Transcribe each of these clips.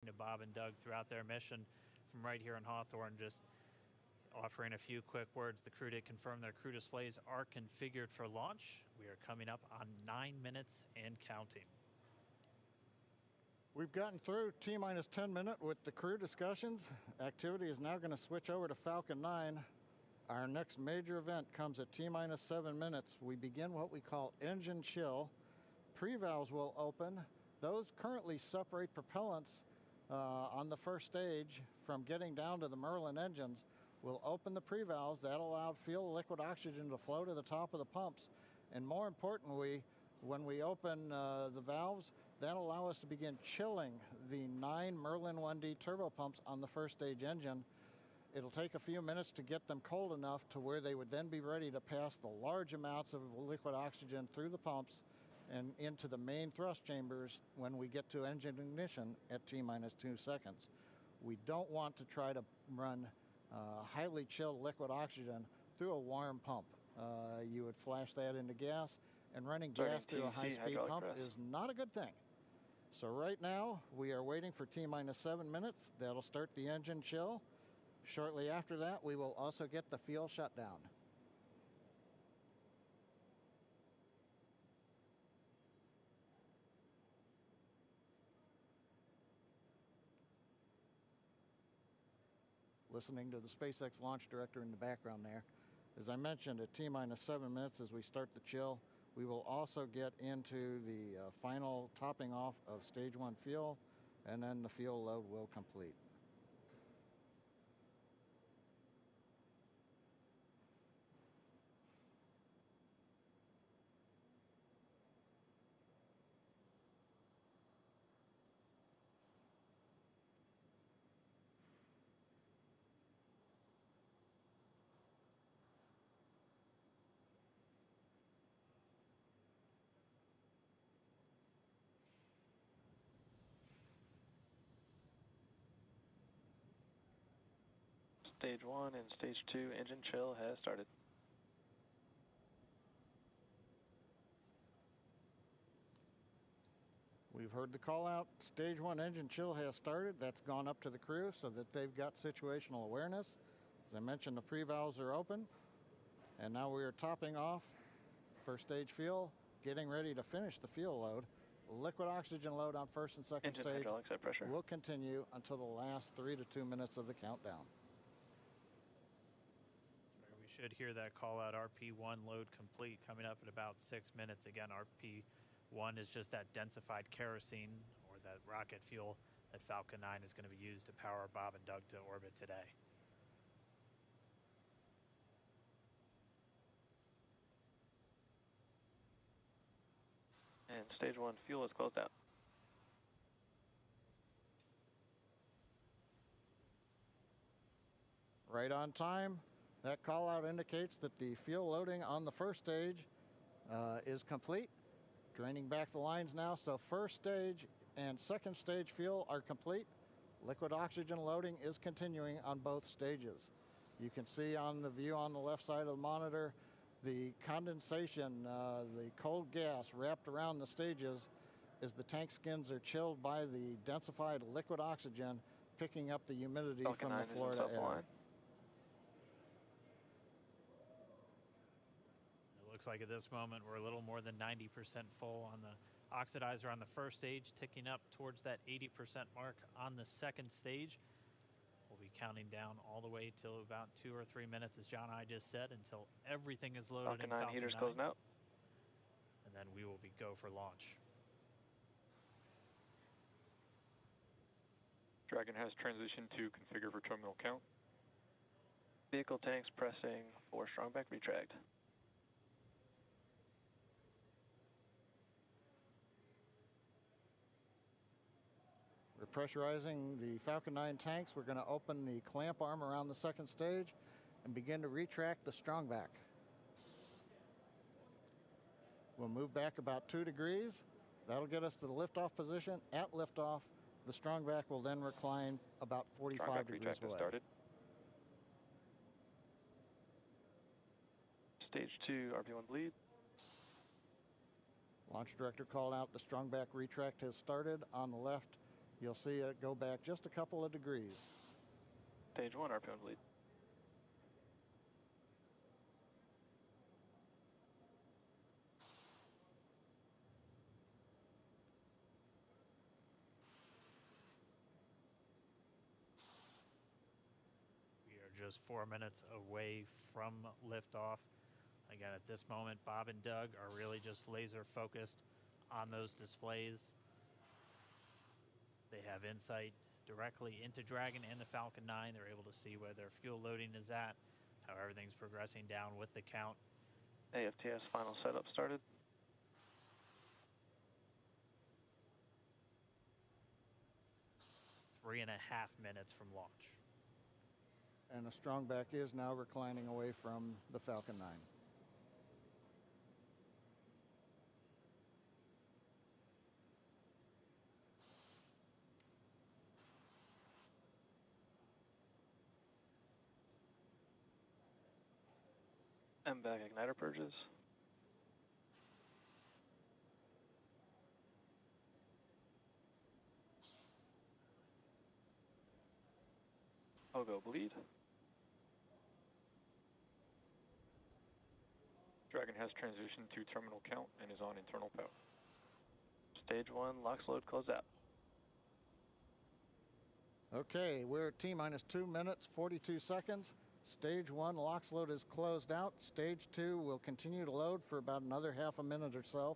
to Bob and Doug throughout their mission from right here in Hawthorne, just offering a few quick words. The crew did confirm their crew displays are configured for launch. We are coming up on 9 minutes and counting. We've gotten through T-minus 10 minute with the crew discussions. Activity is now going to switch over to Falcon 9. Our next major event comes at T-minus 7 minutes. We begin what we call engine chill. Pre-valves will open. Those currently separate propellants on the first stage from getting down to the Merlin engines. We'll open the pre-valves. That allowed fuel liquid oxygen to flow to the top of the pumps. And more importantly, when we open the valves, that'll allow us to begin chilling the 9 Merlin 1D turbopumps on the first stage engine. It'll take a few minutes to get them cold enough to where they would then be ready to pass the large amounts of liquid oxygen through the pumps and into the main thrust chambers when we get to engine ignition at T-minus 2 seconds. We don't want to try to run highly chilled liquid oxygen through a warm pump. You would flash that into gas, and running gas through a high-speed pump is not a good thing. So right now, we are waiting for T-minus 7 minutes. That'll start the engine chill. Shortly after that, we will also get the fuel shutdown. Listening to the SpaceX launch director in the background there. As I mentioned, at T-minus 7 minutes as we start the chill, we will also get into the final topping off of stage 1 fuel, and then the fuel load will complete. Stage 1 and Stage 2 engine chill has started. We've heard the call out. Stage 1 engine chill has started. That's gone up to the crew so that they've got situational awareness. As I mentioned, the pre-valves are open. And now we are topping off first stage fuel, getting ready to finish the fuel load. Liquid oxygen load on first and second engine stage hydraulics at pressure will continue until the last 3 to 2 minutes of the countdown. We should hear that call out, RP1 load complete, coming up at about 6 minutes. Again, RP1 is just that densified kerosene or that rocket fuel that Falcon 9 is going to be used to power Bob and Doug to orbit today. And Stage 1 fuel is closed out. Right on time. That call out indicates that the fuel loading on the first stage is complete. Draining back the lines now, so first stage and second stage fuel are complete. Liquid oxygen loading is continuing on both stages. You can see on the view on the left side of the monitor the condensation, the cold gas wrapped around the stages as the tank skins are chilled by the densified liquid oxygen picking up the humidity from the Florida air. Looks like at this moment we're a little more than 90% full on the oxidizer on the first stage, ticking up towards that 80% mark on the second stage. We'll be counting down all the way till about 2 or 3 minutes, as John and I just said, until everything is loaded in Falcon 9. Heaters closing out. And then we will be go for launch. Dragon has transitioned to configure for terminal count. Vehicle tanks pressing for strongback retract. We're pressurizing the Falcon 9 tanks. We're going to open the clamp arm around the second stage and begin to retract the strongback. We'll move back about 2 degrees. That'll get us to the liftoff position. At liftoff, the strongback will then recline about 45 degrees away. Started. Stage 2, RP1 bleed. Launch director called out the strongback retract has started. On the left, You'll see it go back just a couple of degrees. Stage 1 RPM lead. We are just 4 minutes away from liftoff. Again, at this moment, Bob and Doug are really just laser focused on those displays. They have insight directly into Dragon and the Falcon 9. They're able to see where their fuel loading is at, how everything's progressing down with the count. AFTS final setup started. Three and a half minutes from launch. And the Strongback is now reclining away from the Falcon 9. MVAC igniter purges. Logo bleed. Dragon has transitioned to terminal count and is on internal power. Stage 1 LOX load closed out. Okay, we're at T minus 2 minutes, 42 seconds. Stage 1 LOX load is closed out. Stage 2 will continue to load for about another half a minute or so.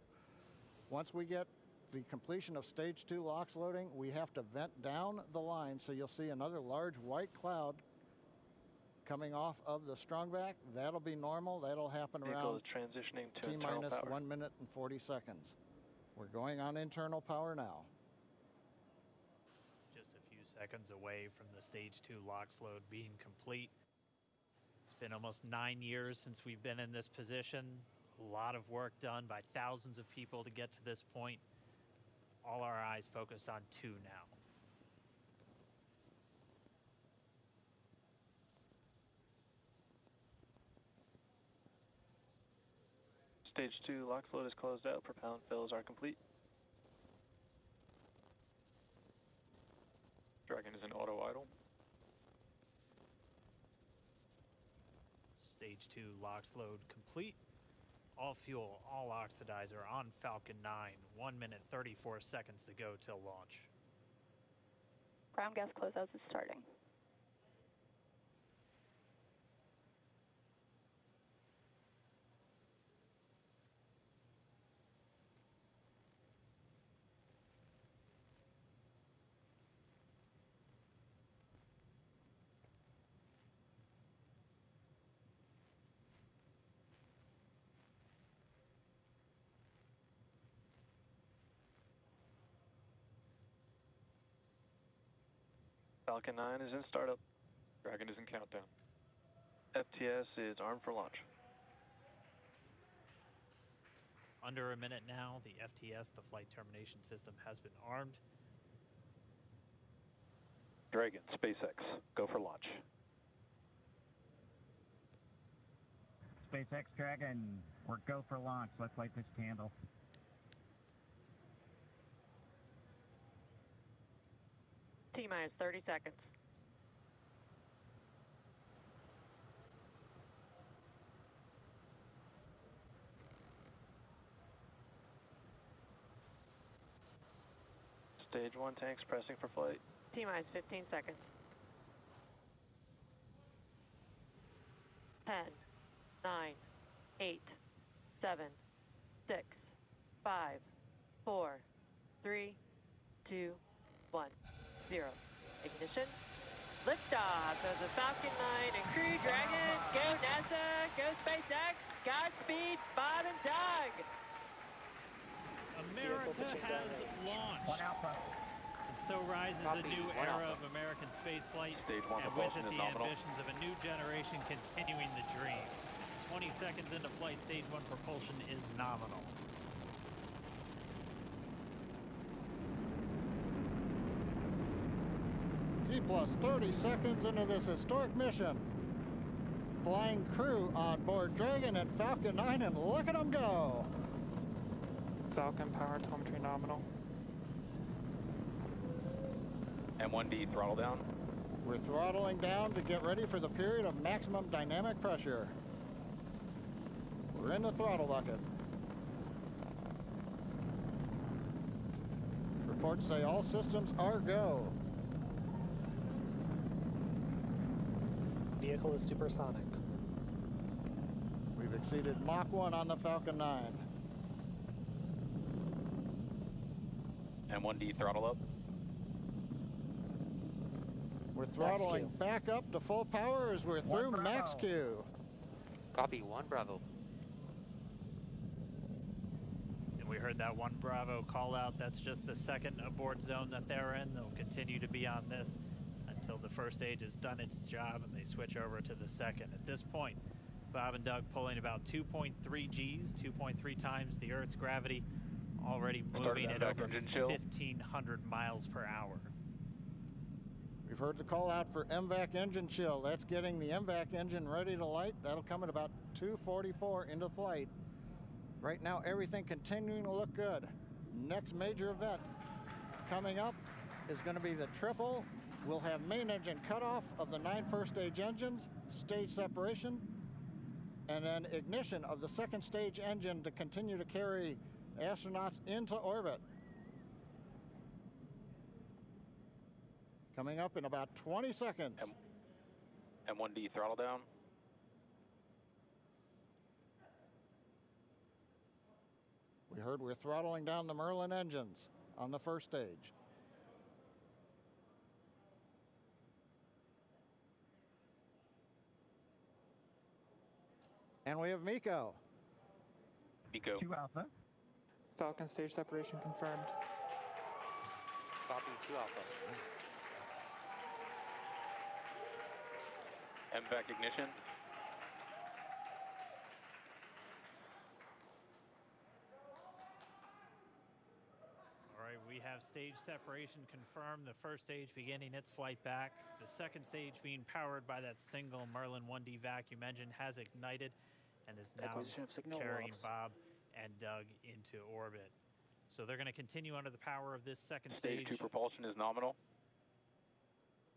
Once we get the completion of stage 2 LOX loading, we have to vent down the line, so you'll see another large white cloud coming off of the Strongback. That'll be normal. That'll happen Vehicle around is transitioning to T internal minus power. 1 minute and 40 seconds. We're going on internal power now. Just a few seconds away from the stage 2 LOX load being complete. It's been almost 9 years since we've been in this position. A lot of work done by thousands of people to get to this point. All our eyes focused on 2 now. Stage 2 LOX load is closed out. Propellant fills are complete. Dragon is in auto idle. Stage 2 LOX load complete. All fuel, all oxidizer on Falcon 9. 1 minute, 34 seconds to go till launch. Ground gas closeouts is starting. Falcon 9 is in startup. Dragon is in countdown. FTS is armed for launch. Under a minute now, the FTS, the flight termination system, has been armed. Dragon, SpaceX, go for launch. SpaceX Dragon, we're go for launch. Let's light this candle. T minus 30 seconds. Stage 1 tanks pressing for flight. T minus 15 seconds. 10, 9, 8, 7, 6, 5, 4, 3, 2, 1, 0. Ignition. Liftoff of the Falcon 9 and Crew Dragon. Go NASA, go SpaceX. Godspeed, Bob and Doug. America has launched. One Alpha. And so rises a new era of American spaceflight, Stage 1 and with propulsion it is the nominal. ambitions of a new generation continuing the dream. 20 seconds into flight, stage 1 propulsion is nominal. T plus 30 seconds into this historic mission. Flying crew on board Dragon and Falcon 9, and look at them go. Falcon power telemetry nominal. M1D, throttle down. We're throttling down to get ready for the period of maximum dynamic pressure. We're in the throttle bucket. Reports say all systems are go. Vehicle is supersonic. We've exceeded Mach 1 on the Falcon 9. M1D, throttle up. We're throttling Q. back up to full power as we're through Bravo. max Q. Copy, 1 Bravo. And we heard that 1 Bravo call out. That's just the second abort zone that they're in. They'll continue to be on this until the first stage has done its job and they switch over to the second. At this point, Bob and Doug pulling about 2.3 Gs, 2.3 times the Earth's gravity, already moving at over 1,500 miles per hour. We've heard the call out for MVAC engine chill. That's getting the MVAC engine ready to light. That'll come at about 2:44 into flight. Right now, everything continuing to look good. Next major event coming up is going to be the triple. We'll have main engine cutoff of the 9 first stage engines, stage separation, and then ignition of the second stage engine to continue to carry astronauts into orbit. Coming up in about 20 seconds. M1D, throttle down. We heard we're throttling down the Merlin engines on the first stage. And we have Miko. Miko. 2 Alpha. Falcon stage separation confirmed. Copy, 2 Alpha. MVAC ignition. All right, we have stage separation confirmed. The first stage beginning its flight back. The second stage being powered by that single Merlin 1D vacuum engine has ignited and is now Acquisition of signal carrying loss. Bob and Doug into orbit. So they're going to continue under the power of this second Stage stage, 2 propulsion is nominal.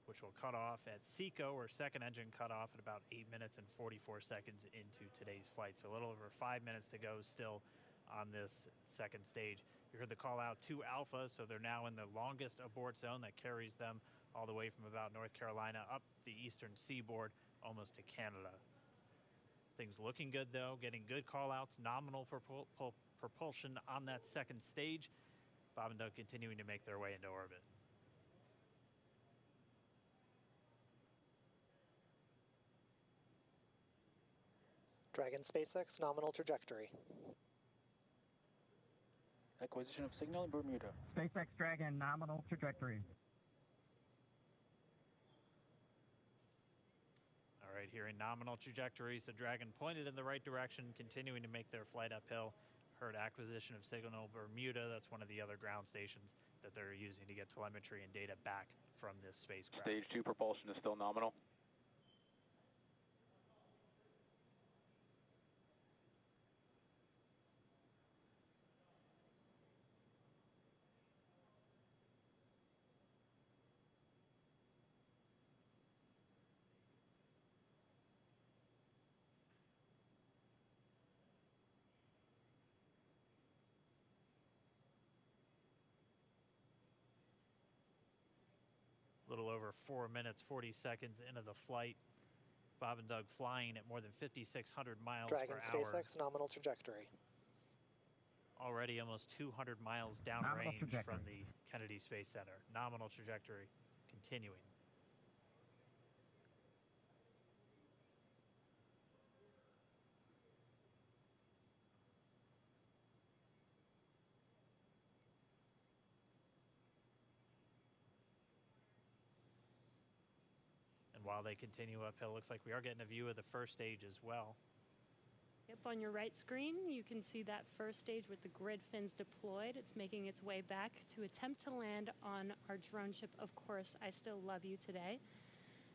which will cut off at SECO, or second engine cutoff, at about 8 minutes and 44 seconds into today's flight. So a little over 5 minutes to go still on this second stage. You heard the call out to Alpha, so they're now in the longest abort zone that carries them all the way from about North Carolina up the eastern seaboard almost to Canada. Things looking good though, getting good call outs, nominal propulsion on that second stage. Bob and Doug continuing to make their way into orbit. Dragon SpaceX nominal trajectory. Acquisition of signal in Bermuda. SpaceX Dragon nominal trajectory. All right, here in nominal trajectory, so Dragon pointed in the right direction, continuing to make their flight uphill. Heard acquisition of signal Bermuda. That's one of the other ground stations that they're using to get telemetry and data back from this spacecraft. Stage 2 propulsion is still nominal. Little over 4 minutes, 40 seconds into the flight. Bob and Doug flying at more than 5,600 miles Dragon per hour. SpaceX nominal trajectory. Already almost 200 miles Nominal downrange trajectory. from the Kennedy Space Center. Nominal trajectory continuing. And while they continue uphill, looks like we are getting a view of the first stage as well. Yep, on your right screen, you can see that first stage with the grid fins deployed. It's making its way back to attempt to land on our drone ship, Of Course, I Still Love You Today.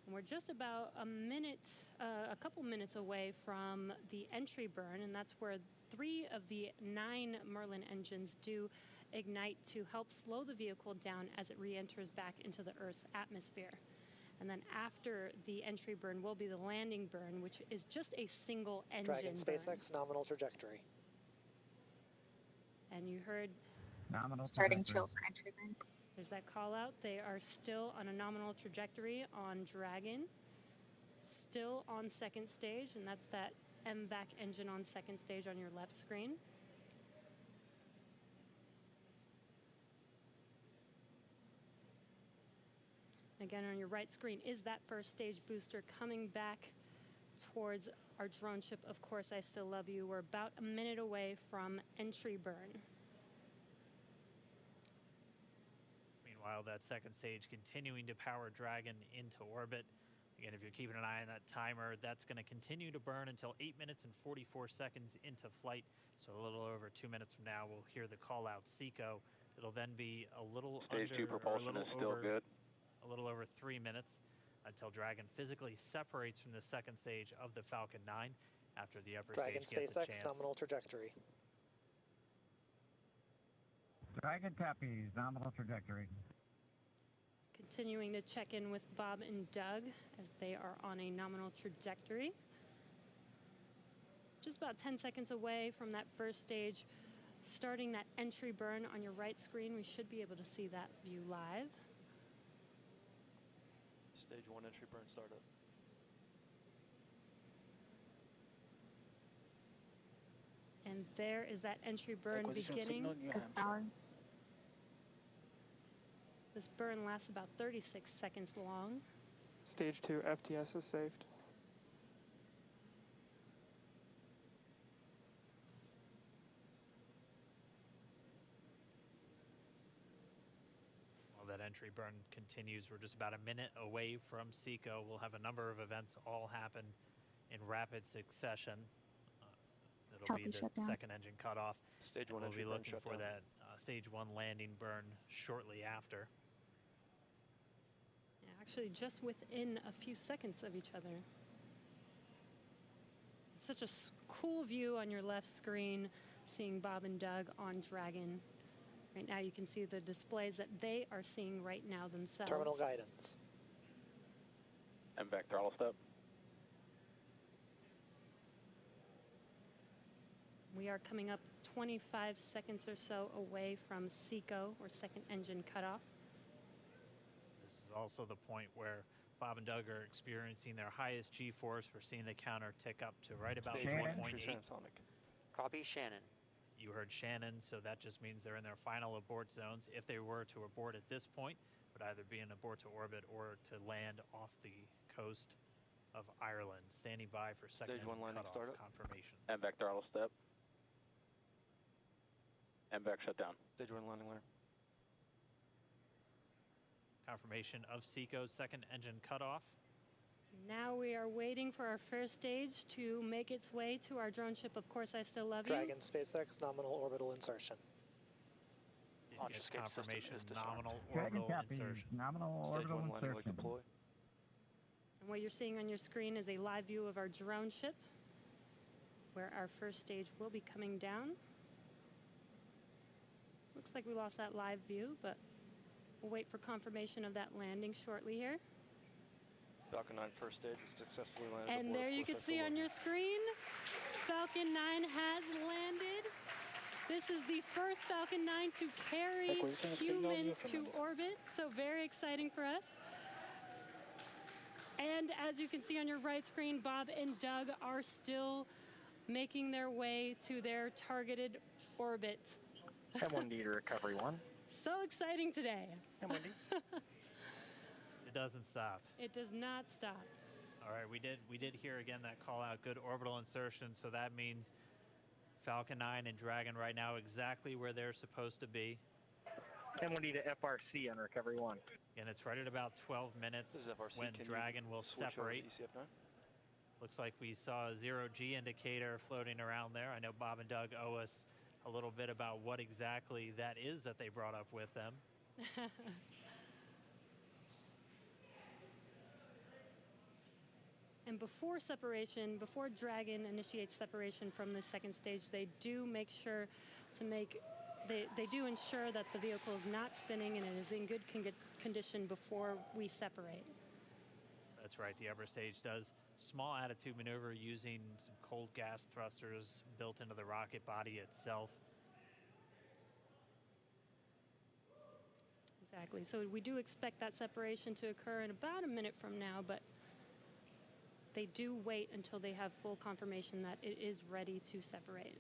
And we're just about a couple minutes away from the entry burn, and that's where 3 of the 9 Merlin engines do ignite to help slow the vehicle down as it re-enters back into the Earth's atmosphere. And then after the entry burn will be the landing burn, which is just a single engine Dragon burn. SpaceX, nominal trajectory. And you heard Nominal Starting trajectory. chill for entry burn. there's that call out. They are still on a nominal trajectory on Dragon, still on second stage, and that's that MVAC engine on second stage on your left screen. Again, on your right screen is that first stage booster coming back towards our drone ship. Of course, I still love you. We're about a minute away from entry burn. Meanwhile, that second stage continuing to power Dragon into orbit. Again, if you're keeping an eye on that timer, that's going to continue to burn until 8 minutes and 44 seconds into flight. So a little over 2 minutes from now, we'll hear the call out SECO. It'll then be a little Stage 2 propulsion is still good. A little over 3 minutes until Dragon physically separates from the second stage of the Falcon 9 after the upper Dragon stage gets a SpaceX, chance. nominal trajectory. Dragon copies, nominal trajectory. Continuing to check in with Bob and Doug as they are on a nominal trajectory. Just about 10 seconds away from that first stage, starting that entry burn on your right screen. We should be able to see that view live. Stage 1 entry burn startup. And there is that entry burn Acquisition of beginning. signal, New Hampshire. This burn lasts about 36 seconds long. Stage 2 FTS is saved. While that entry burn continues, we're just about a minute away from SECO. We'll have a number of events all happen in rapid succession. It'll be the shutdown. second engine cutoff. Stage 1 We'll entry be burn looking for shutdown. that stage 1 landing burn shortly after. Yeah, actually, just within a few seconds of each other. It's such a cool view on your left screen, seeing Bob and Doug on Dragon. Right now, you can see the displays that they are seeing right now themselves. Terminal guidance. MVAC throttle step. We are coming up 25 seconds or so away from SECO, or second engine cutoff. This is also the point where Bob and Doug are experiencing their highest G-force. We're seeing the counter tick up to right about Stage 1 1.8. entry transonic. Copy Shannon. You heard Shannon, so that just means they're in their final abort zones. If they were to abort at this point, would either be an abort to orbit or to land off the coast of Ireland. Standing by for second Stage 1 engine landing cutoff startup. confirmation. MVAC throttle step. MVAC shutdown. Stage 1 landing learn. Confirmation of SECO's second engine cutoff. Now we are waiting for our first stage to make its way to our drone ship. Of course, I still love you. Dragon SpaceX, nominal orbital insertion. Did Launch get escape system confirmation is disarmed. nominal Dragon orbital copies, insertion. nominal Stage 1 orbital landing leg insertion. deploy. And what you're seeing on your screen is a live view of our drone ship, where our first stage will be coming down. Looks like we lost that live view, but we'll wait for confirmation of that landing shortly here. Falcon 9 first stage is successfully landed. And aboard there you full can central see on load. your screen, Falcon 9 has landed. This is the first Falcon 9 to carry Acquisition of signal, humans to Newfoundland. orbit, so very exciting for us. And as you can see on your right screen, Bob and Doug are still making their way to their targeted orbit. M1D to recovery 1. So exciting today. M1D. It doesn't stop. It does not stop. All right, we did hear again that call out, good orbital insertion, so that means Falcon 9 and Dragon right now exactly where they're supposed to be. M1D to FRC on recovery 1. And it's right at about 12 minutes This is FRC. when Can you Dragon will switch over to separate. ECF9? Looks like we saw a 0G indicator floating around there. I know Bob and Doug owe us a little bit about what exactly that is that they brought up with them. And before separation, before Dragon initiates separation from the second stage, they do make sure to make they do ensure that the vehicle is not spinning and it is in good condition before we separate. That's right. The upper stage does small attitude maneuver using some cold gas thrusters built into the rocket body itself. Exactly. So we do expect that separation to occur in about a minute from now, but they do wait until they have full confirmation that it is ready to separate.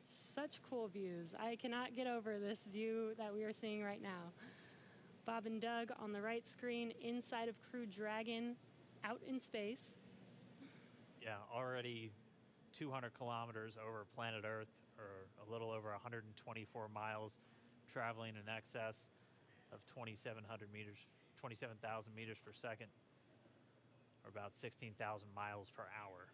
Such cool views. I cannot get over this view that we are seeing right now. Bob and Doug on the right screen, inside of Crew Dragon, out in space. Yeah, already 200 kilometers over planet Earth, or a little over 124 miles, traveling in excess of 2,700 meters, 27,000 meters per second, or about 16,000 miles per hour.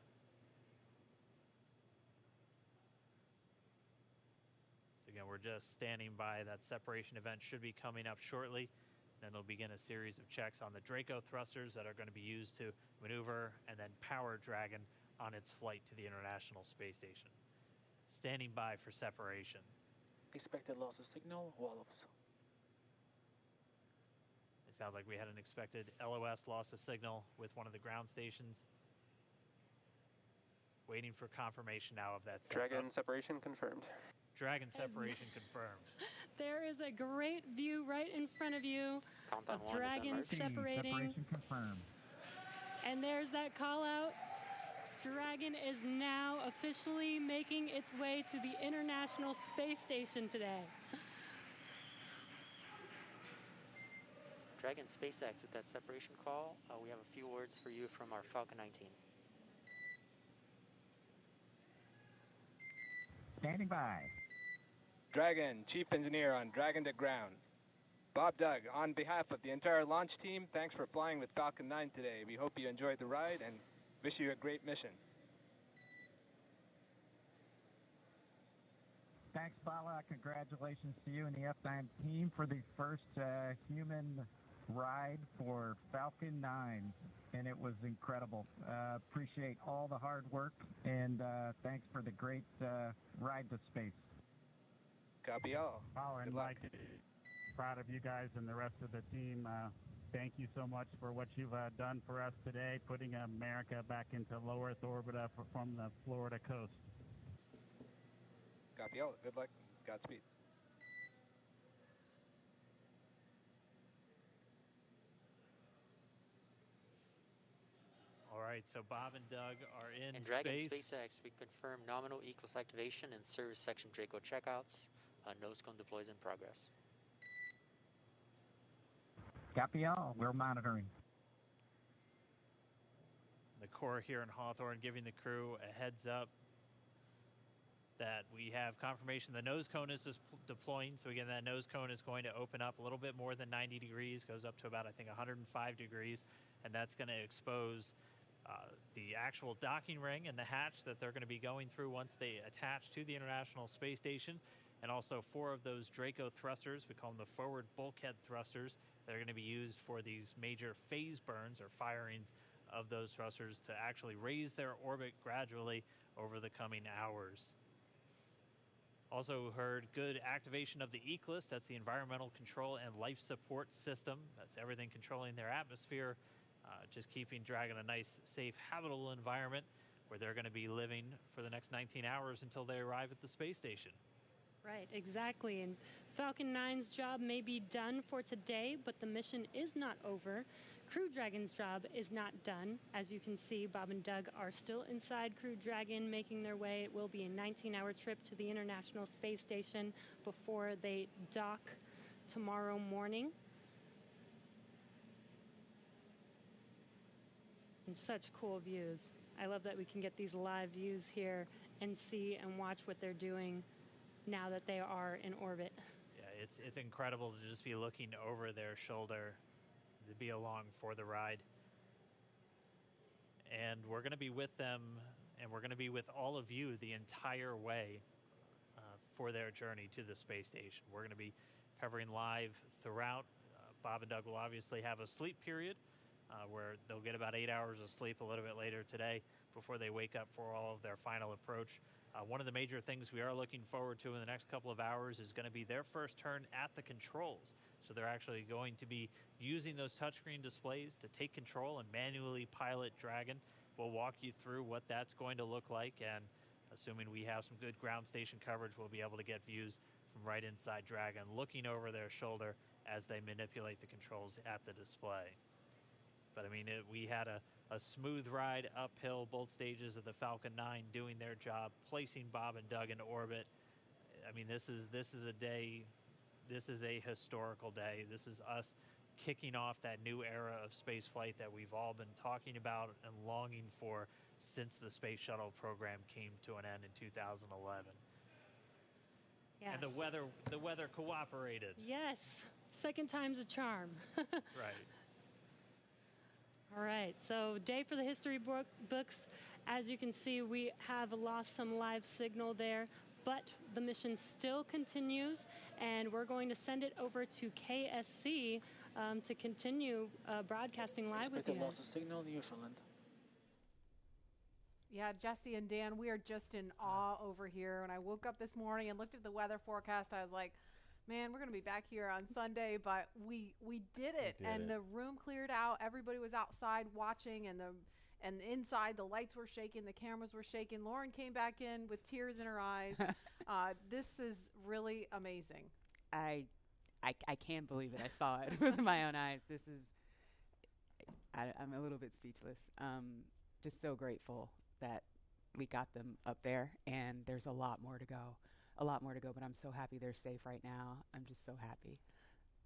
So again, we're just standing by. That separation event should be coming up shortly. Then they'll begin a series of checks on the Draco thrusters that are going to be used to maneuver and then power Dragon on its flight to the International Space Station. Standing by for separation. Expected loss of signal, wallows. It sounds like we had an expected LOS, loss of signal, with one of the ground stations. Waiting for confirmation now of that Dragon separation confirmed. Dragon separation confirmed. There is a great view right in front of you of Dragon separating. Separation confirmed. And there's that call out. Dragon is now officially making its way to the International Space Station today. Dragon SpaceX with that separation call. We have a few words for you from our Falcon 19. Standing by. Dragon, Chief Engineer on Dragon to ground. Bob Doug, on behalf of the entire launch team, thanks for flying with Falcon 9 today. We hope you enjoyed the ride and wish you a great mission. Thanks, Bala. Congratulations to you and the F9 team for the first human ride for Falcon 9. And it was incredible. Appreciate all the hard work, and thanks for the great ride to space. Copy all. Oh, and Mike, proud of you guys and the rest of the team. Thank you so much for what you've done for us today, putting America back into low Earth orbit from the Florida coast. Copy all. Good luck. Godspeed. All right, so Bob and Doug are in And Dragon space. SpaceX, we confirm nominal ECLS activation and service section Draco checkouts. Nose cone deploys in progress. Copy all. We're monitoring. The Corps here in Hawthorne giving the crew a heads up that we have confirmation the nose cone is deploying. So again, that nose cone is going to open up a little bit more than 90 degrees, goes up to about, I think, 105 degrees, and that's going to expose the actual docking ring and the hatch that they're going to be going through once they attach to the International Space Station, and also 4 of those Draco thrusters, we call them the forward bulkhead thrusters, that are going to be used for these major phase burns or firings of those thrusters to actually raise their orbit gradually over the coming hours. Also heard good activation of the ECLS, that's the Environmental Control and Life Support System. That's everything controlling their atmosphere, just keeping Dragon a nice, safe, habitable environment where they're going to be living for the next 19 hours until they arrive at the space station. Right, exactly. And Falcon 9's job may be done for today, but the mission is not over. Crew Dragon's job is not done. As you can see, Bob and Doug are still inside Crew Dragon, making their way. It will be a 19-hour trip to the International Space Station before they dock tomorrow morning. And such cool views. I love that we can get these live views here and see and watch what they're doing now that they are in orbit. Yeah, it's incredible to just be looking over their shoulder, to be along for the ride. And we're going to be with them, and we're going to be with all of you the entire way for their journey to the space station. We're going to be covering live throughout. Bob and Doug will obviously have a sleep period where they'll get about 8 hours of sleep a little bit later today before they wake up for all of their final approach. One of the major things we are looking forward to in the next couple of hours is going to be their first turn at the controls. So they're actually going to be using those touchscreen displays to take control and manually pilot Dragon. We'll walk you through what that's going to look like, and assuming we have some good ground station coverage, we'll be able to get views from right inside Dragon, looking over their shoulder as they manipulate the controls at the display. But I mean, we had a smooth ride uphill, both stages of the Falcon 9 doing their job, placing Bob and Doug into orbit. I mean, this is a day, this is a historical day. This is us kicking off that new era of space flight that we've all been talking about and longing for since the Space Shuttle program came to an end in 2011. Yes. And the weather cooperated. Yes. Second time's a charm. Right. All right, so day for the history books. As you can see, we have lost some live signal there, but the mission still continues, and we're going to send it over to KSC to continue broadcasting live with you guys. Loss of signal in Newfoundland. Yeah, Jesse and Dan, we are just in awe over here. When I woke up this morning and looked at the weather forecast, I was like, man, we're going to be back here on Sunday, but we did it. The room cleared out. Everybody was outside watching, and inside the lights were shaking, the cameras were shaking. Lauren came back in with tears in her eyes. This is really amazing. I can't believe it. I saw it with my own eyes. This is, I'm a little bit speechless. Just so grateful that we got them up there, and there's a lot more to go. But I'm so happy they're safe right now. I'm just so happy.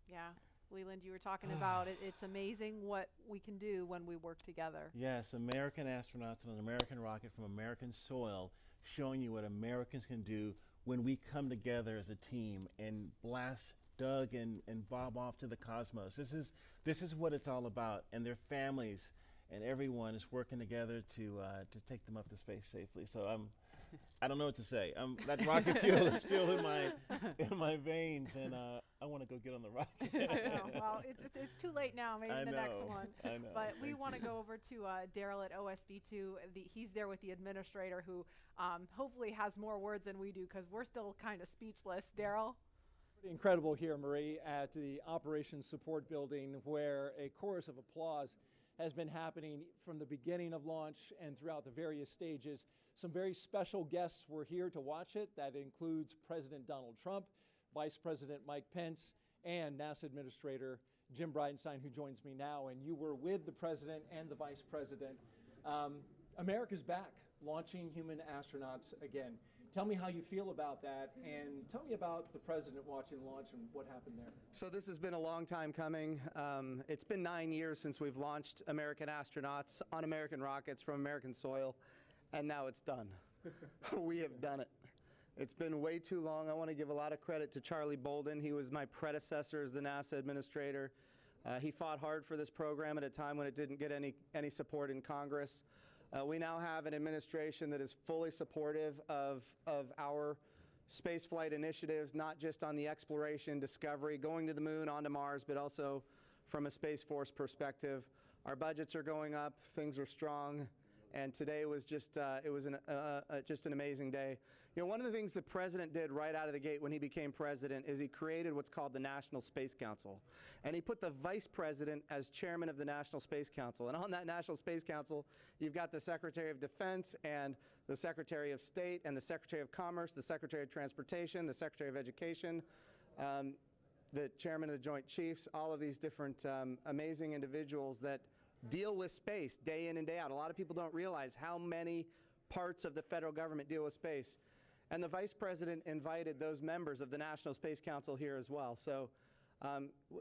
Yeah. Leland, you were talking about it. It's amazing what we can do when we work together. Yes, American astronauts on an American rocket from American soil, showing you what Americans can do when we come together as a team and blast Doug and Bob off to the cosmos. This is what it's all about, and their families and everyone is working together to take them up to space safely. So I don't know what to say. That rocket fuel is still in my veins, and I want to go get on the rocket. Well, it's too late now. Maybe the next one. I know. But we want to go over to Daryl at OSB2. He's there with the administrator, who hopefully has more words than we do, because we're still kind of speechless. Daryl? Pretty incredible here, Marie, at the Operations Support Building, where a chorus of applause has been happening from the beginning of launch and throughout the various stages. Some very special guests were here to watch it. That includes President Donald Trump, Vice President Mike Pence, and NASA Administrator Jim Bridenstine, who joins me now. And you were with the President and the Vice President. America's back, launching human astronauts again. Tell me how you feel about that, and tell me about the President watching launch and what happened there. So this has been a long time coming. It's been 9 years since we've launched American astronauts on American rockets from American soil, and now it's done. We have done it. It's been way too long. I want to give a lot of credit to Charlie Bolden. He was my predecessor as the NASA administrator. He fought hard for this program at a time when it didn't get any support in Congress. We now have an administration that is fully supportive of our spaceflight initiatives, not just on the exploration, discovery, going to the moon, onto Mars, but also from a Space Force perspective. Our budgets are going up, things are strong, and today was just just an amazing day. You know, one of the things the President did right out of the gate when he became President is he created what's called the National Space Council. And he put the Vice President as chairman of the National Space Council. And on that National Space Council, you've got the Secretary of Defense and the Secretary of State and the Secretary of Commerce, the Secretary of Transportation, the Secretary of Education, the Chairman of the Joint Chiefs, all of these different amazing individuals that deal with space day in and day out. A lot of people don't realize how many parts of the federal government deal with space. And the Vice President invited those members of the National Space Council here as well. So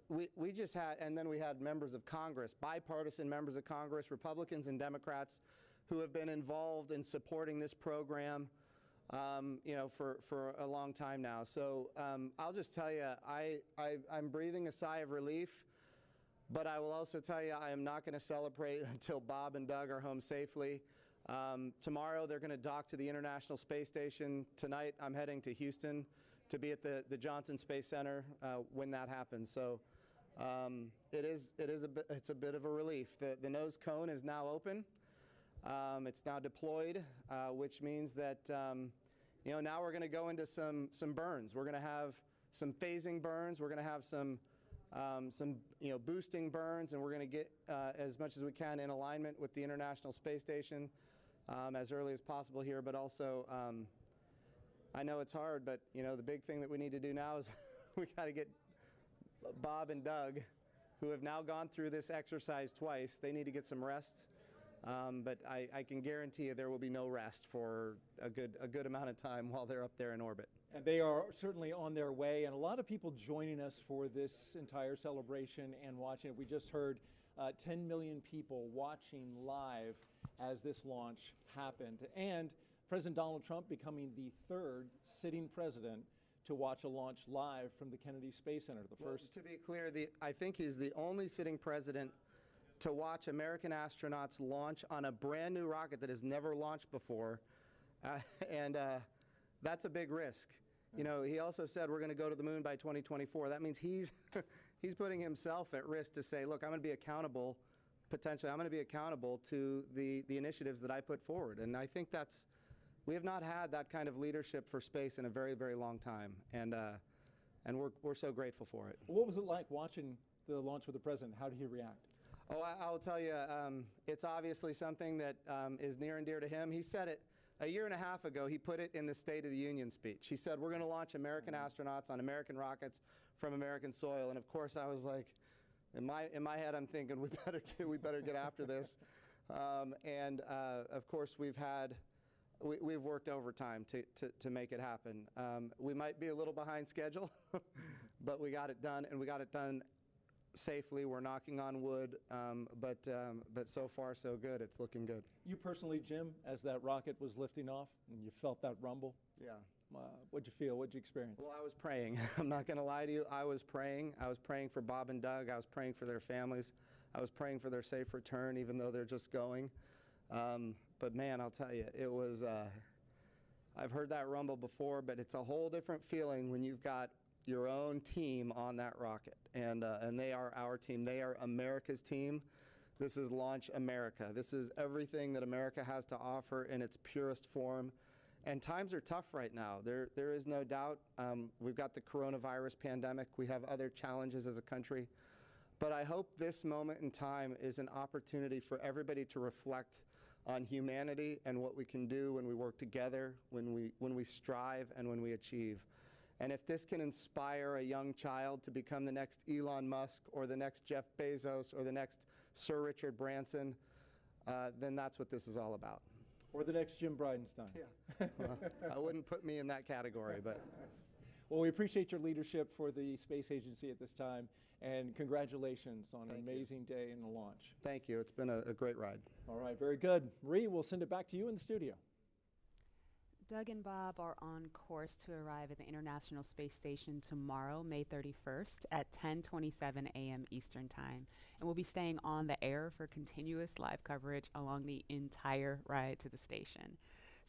we just had, and then we had members of Congress, bipartisan members of Congress, Republicans and Democrats, who have been involved in supporting this program, you know, for a long time now. So I'll just tell you, I'm breathing a sigh of relief, but I will also tell you I am not going to celebrate until Bob and Doug are home safely. Tomorrow they're going to dock to the International Space Station. Tonight I'm heading to Houston to be at the Johnson Space Center when that happens. So It's a bit of a relief. The nose cone is now open. It's now deployed, which means that now we're going to go into some burns. We're going to have some phasing burns. We're going to have some boosting burns, and we're going to get as much as we can in alignment with the International Space Station as early as possible here. But also, I know it's hard, but the big thing that we need to do now is we got to get Bob and Doug, who have now gone through this exercise twice. They need to get some rest. But I can guarantee you there will be no rest for a good amount of time while they're up there in orbit. And they are certainly on their way, and a lot of people joining us for this entire celebration and watching it. We just heard 10 million people watching live as this launch happened, and President Donald Trump becoming the third sitting president to watch a launch live from the Kennedy Space Center. To be clear, I think he's the only sitting president to watch American astronauts launch on a brand new rocket that has never launched before, and that's a big risk. He also said we're going to go to the moon by 2024. That means he's putting himself at risk to say, look, I'm going to be accountable, potentially, I'm going to be accountable to the initiatives that I put forward. And I think we have not had that kind of leadership for space in a very, very long time, and we're so grateful for it. What was it like watching the launch with the president? How did he react? Oh, I'll tell you, it's obviously something that is near and dear to him. He said it a year and a half ago. He put it in the State of the Union speech. He said, we're going to launch American astronauts on American rockets from American soil. And of course, I was like, in my head, I'm thinking, we better get after this. Of course, we've worked overtime to make it happen. We might be a little behind schedule, but we got it done, and we got it done safely. We're knocking on wood, but so far so good. It's looking good. You personally, Jim, as that rocket was lifting off and you felt that rumble? Yeah. What'd you feel? What'd you experience? Well, I was praying. I'm not going to lie to you. I was praying. I was praying for Bob and Doug. I was praying for their families. I was praying for their safe return, even though they're just going. But man, I'll tell you, it was, I've heard that rumble before, but it's a whole different feeling when you've got your own team on that rocket. And they are our team. They are America's team. This is Launch America. This is everything that America has to offer in its purest form. And times are tough right now. There is no doubt. We've got the coronavirus pandemic. We have other challenges as a country. But I hope this moment in time is an opportunity for everybody to reflect on humanity and what we can do when we work together, when we strive, and when we achieve. And if this can inspire a young child to become the next Elon Musk or the next Jeff Bezos or the next Sir Richard Branson, then that's what this is all about. Or the next Jim Bridenstine. Yeah. Well, I wouldn't put me in that category, but. Well, we appreciate your leadership for the Space Agency at this time, and congratulations on an amazing day in the launch. Thank you. It's been a great ride. All right, very good. Marie, we'll send it back to you in the studio. Doug and Bob are on course to arrive at the International Space Station tomorrow, May 31st at 10:27 a.m. Eastern Time. And we'll be staying on the air for continuous live coverage along the entire ride to the station.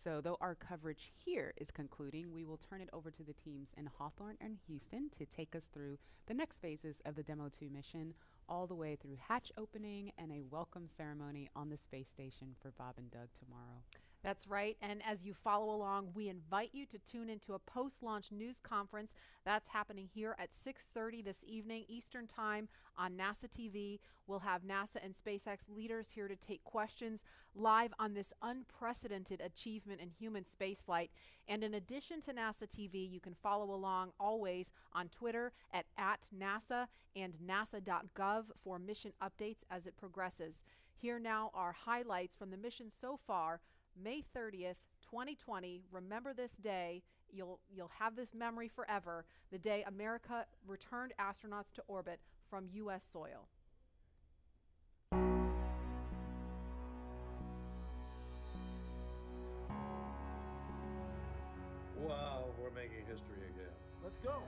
So though our coverage here is concluding, we will turn it over to the teams in Hawthorne and Houston to take us through the next phases of the Demo 2 mission, all the way through hatch opening and a welcome ceremony on the space station for Bob and Doug tomorrow. That's right. And as you follow along, we invite you to tune into a post-launch news conference that's happening here at 6:30 this evening Eastern Time on NASA TV. We'll have NASA and SpaceX leaders here to take questions live on this unprecedented achievement in human spaceflight. And in addition to NASA TV, you can follow along always on Twitter at @NASA and nasa.gov for mission updates as it progresses. Here now are highlights from the mission so far. May 30th, 2020, remember this day. You'll have this memory forever, the day America returned astronauts to orbit from U.S. soil. Wow, we're making history again. Let's go.